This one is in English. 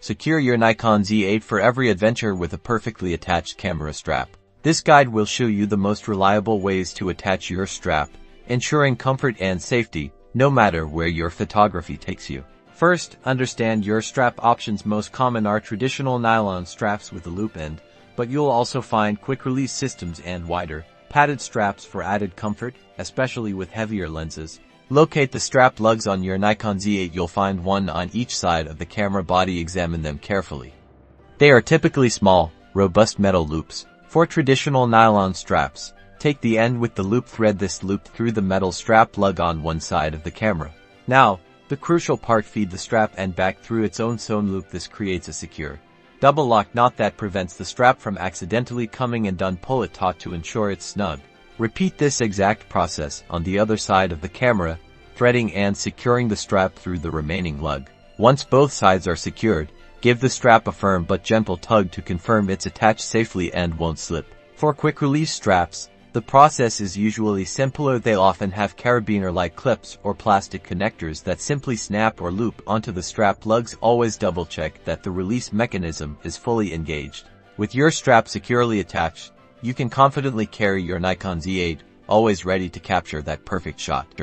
Secure your Nikon Z8 for every adventure with a perfectly attached camera strap. This guide will show you the most reliable ways to attach your strap, ensuring comfort and safety, no matter where your photography takes you. First, understand your strap options. Most common are traditional nylon straps with a loop end, but you'll also find quick-release systems and wider, padded straps for added comfort, especially with heavier lenses. Locate the strap lugs on your Nikon Z8. You'll find one on each side of the camera body. Examine them carefully. They are typically small, robust metal loops. For traditional nylon straps, take the end with the loop. Thread this loop through the metal strap lug on one side of the camera. Now, the crucial part: feed the strap end back through its own sewn loop. This creates a secure, double lock knot that prevents the strap from accidentally coming undone. Pull it taut to ensure it's snug. Repeat this exact process on the other side of the camera, threading and securing the strap through the remaining lug. Once both sides are secured, give the strap a firm but gentle tug to confirm it's attached safely and won't slip. For quick-release straps, the process is usually simpler. They'll often have carabiner-like clips or plastic connectors that simply snap or loop onto the strap lugs. Always double-check that the release mechanism is fully engaged. With your strap securely attached, you can confidently carry your Nikon Z8, always ready to capture that perfect shot.